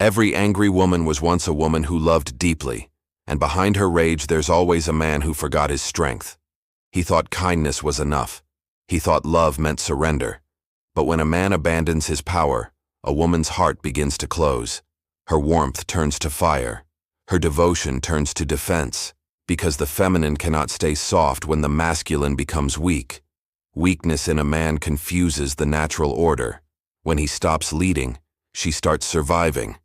Every angry woman was once a woman who loved deeply, and behind her rage there's always a man who forgot his strength. He thought kindness was enough. He thought love meant surrender. But when a man abandons his power, a woman's heart begins to close. Her warmth turns to fire. Her devotion turns to defense, because the feminine cannot stay soft when the masculine becomes weak. Weakness in a man confuses the natural order. When he stops leading, she starts surviving.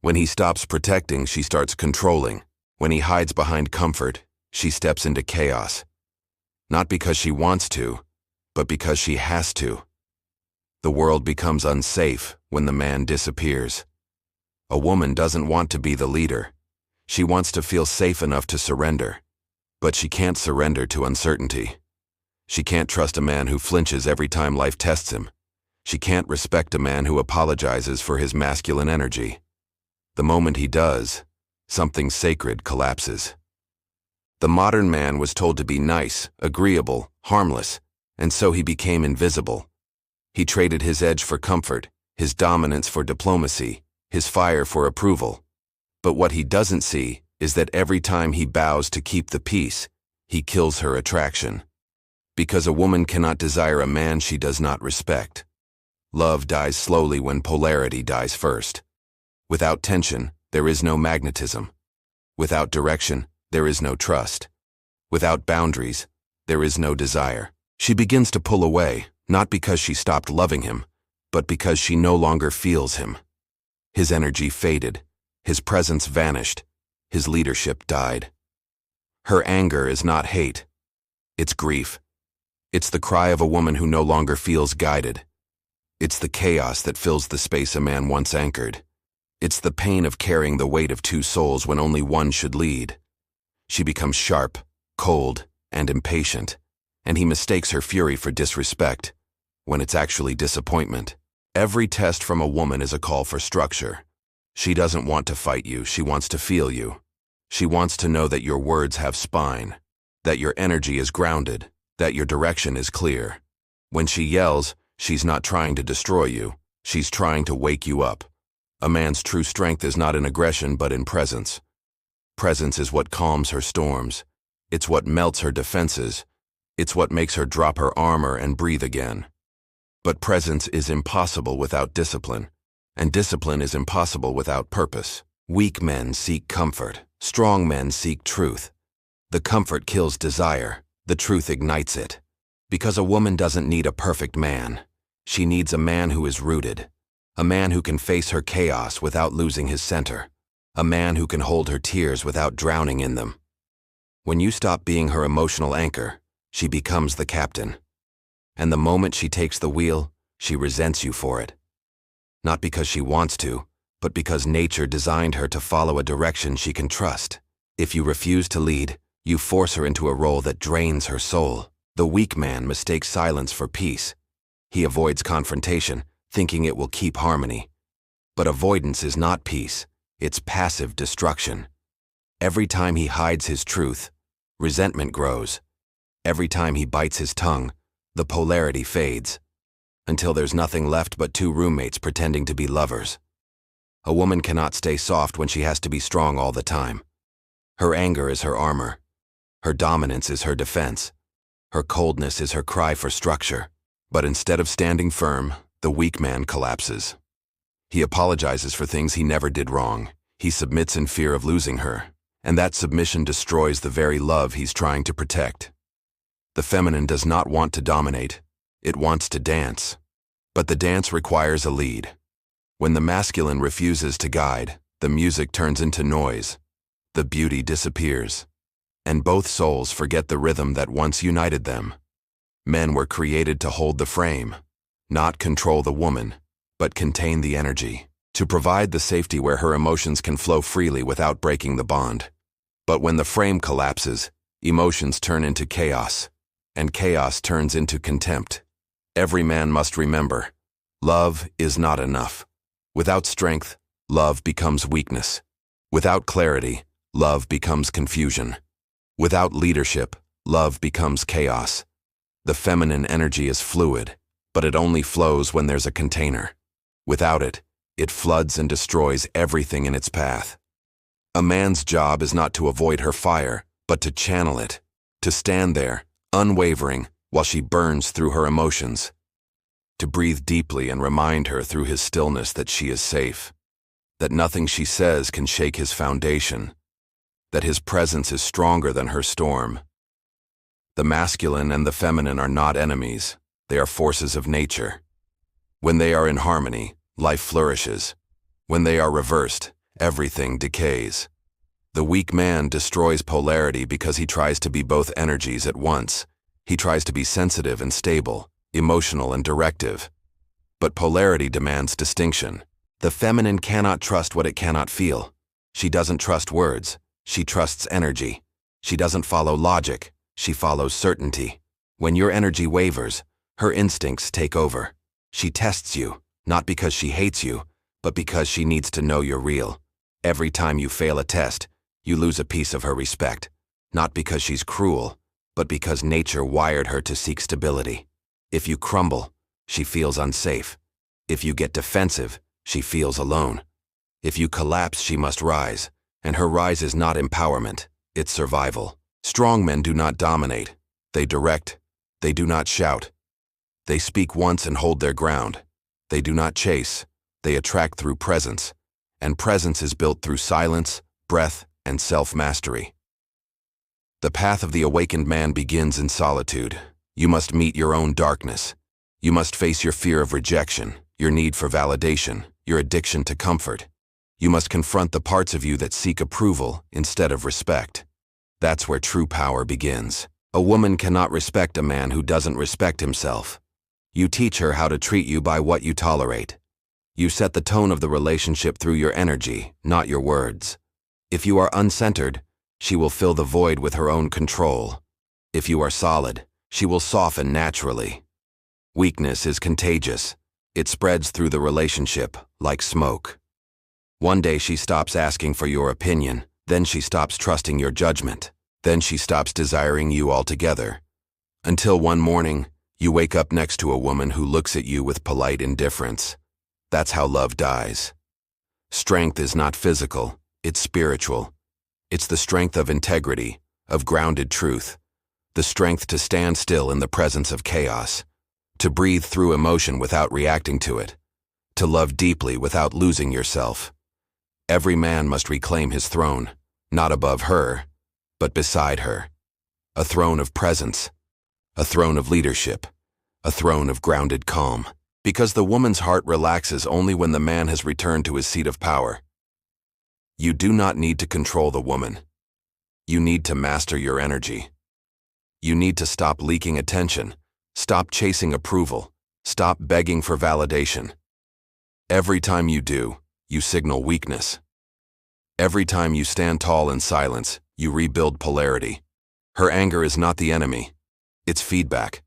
When he stops protecting, she starts controlling. When he hides behind comfort, she steps into chaos. Not because she wants to, but because she has to. The world becomes unsafe when the man disappears. A woman doesn't want to be the leader. She wants to feel safe enough to surrender. But she can't surrender to uncertainty. She can't trust a man who flinches every time life tests him. She can't respect a man who apologizes for his masculine energy. The moment he does, something sacred collapses. The modern man was told to be nice, agreeable, harmless, and so he became invisible. He traded his edge for comfort, his dominance for diplomacy, his fire for approval. But what he doesn't see is that every time he bows to keep the peace, he kills her attraction. Because a woman cannot desire a man she does not respect. Love dies slowly when polarity dies first. Without tension, there is no magnetism. Without direction, there is no trust. Without boundaries, there is no desire. She begins to pull away, not because she stopped loving him, but because she no longer feels him. His energy faded, his presence vanished, his leadership died. Her anger is not hate, it's grief. It's the cry of a woman who no longer feels guided. It's the chaos that fills the space a man once anchored. It's the pain of carrying the weight of two souls when only one should lead. She becomes sharp, cold, and impatient, and he mistakes her fury for disrespect, when it's actually disappointment. Every test from a woman is a call for structure. She doesn't want to fight you, she wants to feel you. She wants to know that your words have spine, that your energy is grounded, that your direction is clear. When she yells, she's not trying to destroy you, she's trying to wake you up. A man's true strength is not in aggression but in presence. Presence is what calms her storms. It's what melts her defenses. It's what makes her drop her armor and breathe again. But presence is impossible without discipline, and discipline is impossible without purpose. Weak men seek comfort. Strong men seek truth. The comfort kills desire. The truth ignites it. Because a woman doesn't need a perfect man. She needs a man who is rooted. A man who can face her chaos without losing his center. A man who can hold her tears without drowning in them. When you stop being her emotional anchor, she becomes the captain. And the moment she takes the wheel, she resents you for it. Not because she wants to, but because nature designed her to follow a direction she can trust. If you refuse to lead, you force her into a role that drains her soul. The weak man mistakes silence for peace. He avoids confrontation, thinking it will keep harmony. But avoidance is not peace, it's passive destruction. Every time he hides his truth, resentment grows. Every time he bites his tongue, the polarity fades, until there's nothing left but two roommates pretending to be lovers. A woman cannot stay soft when she has to be strong all the time. Her anger is her armor. Her dominance is her defense. Her coldness is her cry for structure. But instead of standing firm, the weak man collapses. He apologizes for things he never did wrong. He submits in fear of losing her, and that submission destroys the very love he's trying to protect. The feminine does not want to dominate. It wants to dance. But the dance requires a lead. When the masculine refuses to guide, the music turns into noise. The beauty disappears. And both souls forget the rhythm that once united them. Men were created to hold the frame, not control the woman, but contain the energy, to provide the safety where her emotions can flow freely without breaking the bond. But when the frame collapses, emotions turn into chaos, and chaos turns into contempt. Every man must remember, love is not enough. Without strength, love becomes weakness. Without clarity, love becomes confusion. Without leadership, love becomes chaos. The feminine energy is fluid, but it only flows when there's a container. Without it, It floods and destroys everything in its path. A man's job is not to avoid her fire, but to channel it, to stand there, unwavering, while she burns through her emotions, to breathe deeply and remind her through his stillness that she is safe, that nothing she says can shake his foundation, that his presence is stronger than her storm. The masculine and the feminine are not enemies, they are forces of nature. When they are in harmony, life flourishes. When they are reversed, everything decays. The weak man destroys polarity because he tries to be both energies at once. He tries to be sensitive and stable, emotional and directive. But polarity demands distinction. The feminine cannot trust what it cannot feel. She doesn't trust words. She trusts energy. She doesn't follow logic. She follows certainty. When your energy wavers, her instincts take over. She tests you, not because she hates you, but because she needs to know you're real. Every time you fail a test, you lose a piece of her respect, not because she's cruel, but because nature wired her to seek stability. If you crumble, she feels unsafe. If you get defensive, she feels alone. If you collapse, she must rise, and her rise is not empowerment, it's survival. Strong men do not dominate. They direct. They do not shout. They speak once and hold their ground. They do not chase. They attract through presence, and presence is built through silence, breath, and self-mastery. The path of the awakened man begins in solitude. You must meet your own darkness. You must face your fear of rejection, your need for validation, your addiction to comfort. You must confront the parts of you that seek approval instead of respect. That's where true power begins. A woman cannot respect a man who doesn't respect himself. You teach her how to treat you by what you tolerate. You set the tone of the relationship through your energy, not your words. If you are uncentered, she will fill the void with her own control. If you are solid, she will soften naturally. Weakness is contagious. It spreads through the relationship, like smoke. One day she stops asking for your opinion, then she stops trusting your judgment, then she stops desiring you altogether. Until one morning, you wake up next to a woman who looks at you with polite indifference. That's how love dies. Strength is not physical, it's spiritual. It's the strength of integrity, of grounded truth, the strength to stand still in the presence of chaos, to breathe through emotion without reacting to it, to love deeply without losing yourself. Every man must reclaim his throne, not above her, but beside her. A throne of presence, a throne of leadership, a throne of grounded calm. Because the woman's heart relaxes only when the man has returned to his seat of power. You do not need to control the woman. You need to master your energy. You need to stop leaking attention, stop chasing approval, stop begging for validation. Every time you do, you signal weakness. Every time you stand tall in silence, you rebuild polarity. Her anger is not the enemy. It's feedback.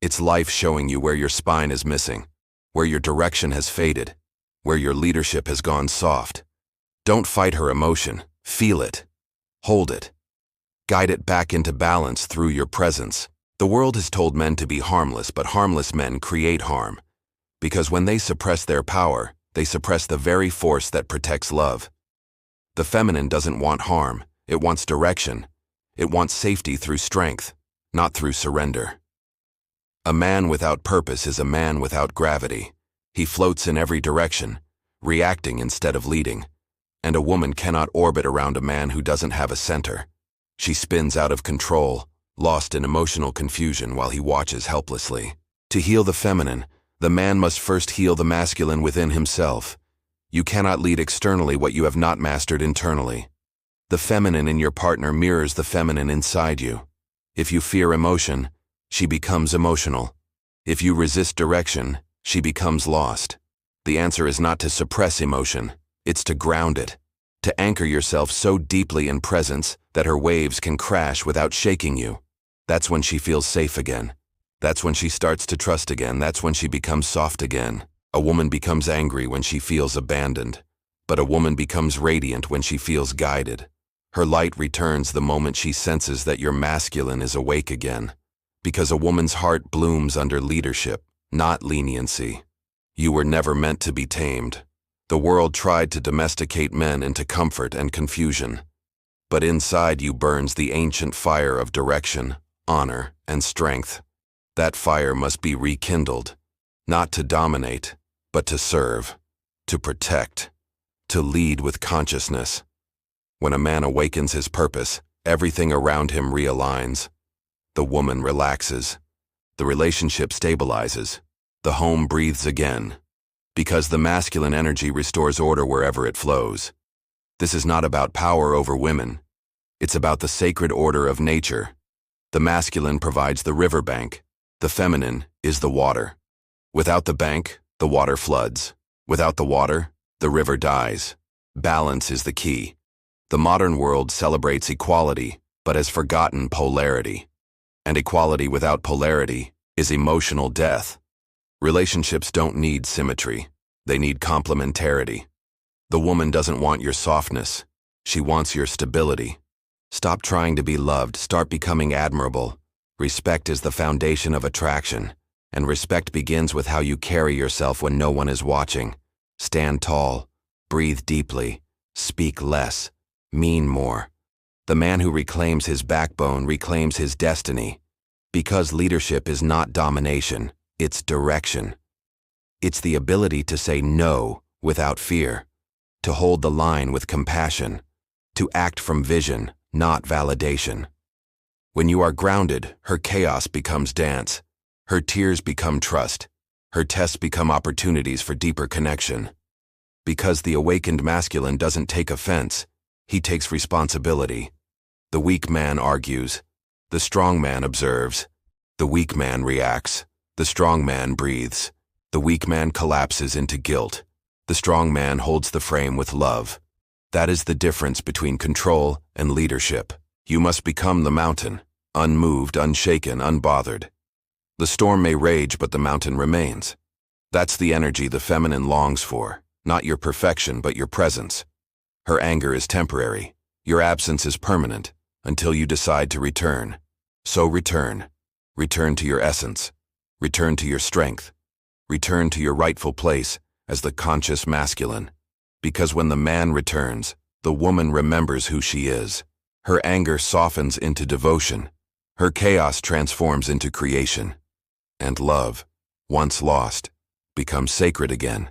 It's life showing you where your spine is missing, where your direction has faded, where your leadership has gone soft. Don't fight her emotion. Feel it. Hold it. Guide it back into balance through your presence. The world has told men to be harmless, but harmless men create harm. Because when they suppress their power, they suppress the very force that protects love. The feminine doesn't want harm. It wants direction. It wants safety through strength, not through surrender. A man without purpose is a man without gravity. He floats in every direction, reacting instead of leading. And a woman cannot orbit around a man who doesn't have a center. She spins out of control, lost in emotional confusion while he watches helplessly. To heal the feminine, the man must first heal the masculine within himself. You cannot lead externally what you have not mastered internally. The feminine in your partner mirrors the feminine inside you. If you fear emotion, she becomes emotional. If you resist direction, she becomes lost. The answer is not to suppress emotion, it's to ground it, to anchor yourself so deeply in presence that her waves can crash without shaking you. That's when she feels safe again. That's when she starts to trust again. That's when she becomes soft again. A woman becomes angry when she feels abandoned, but a woman becomes radiant when she feels guided. Her light returns the moment she senses that your masculine is awake again. Because a woman's heart blooms under leadership, not leniency. You were never meant to be tamed. The world tried to domesticate men into comfort and confusion. But inside you burns the ancient fire of direction, honor, and strength. That fire must be rekindled, not to dominate, but to serve, to protect, to lead with consciousness. When a man awakens his purpose, everything around him realigns. The woman relaxes. The relationship stabilizes. The home breathes again. Because the masculine energy restores order wherever it flows. This is not about power over women. It's about the sacred order of nature. The masculine provides the riverbank. The feminine is the water. Without the bank, the water floods. Without the water, the river dies. Balance is the key. The modern world celebrates equality, but has forgotten polarity. And equality without polarity is emotional death. Relationships don't need symmetry. They need complementarity. The woman doesn't want your softness. She wants your stability. Stop trying to be loved. Start becoming admirable. Respect is the foundation of attraction, and respect begins with how you carry yourself when no one is watching. Stand tall. Breathe deeply. Speak less. Mean more. The man who reclaims his backbone reclaims his destiny. Because leadership is not domination, it's direction. It's the ability to say no without fear, to hold the line with compassion, to act from vision, not validation. When you are grounded, her chaos becomes dance. Her tears become trust. Her tests become opportunities for deeper connection. Because the awakened masculine doesn't take offense, he takes responsibility. The weak man argues. The strong man observes. The weak man reacts. The strong man breathes. The weak man collapses into guilt. The strong man holds the frame with love. That is the difference between control and leadership. You must become the mountain, unmoved, unshaken, unbothered. The storm may rage, but the mountain remains. That's the energy the feminine longs for, not your perfection, but your presence. Her anger is temporary. Your absence is permanent, until you decide to return. So return. Return to your essence. Return to your strength. Return to your rightful place as the conscious masculine. Because when the man returns, the woman remembers who she is. Her anger softens into devotion. Her chaos transforms into creation. And love, once lost, becomes sacred again.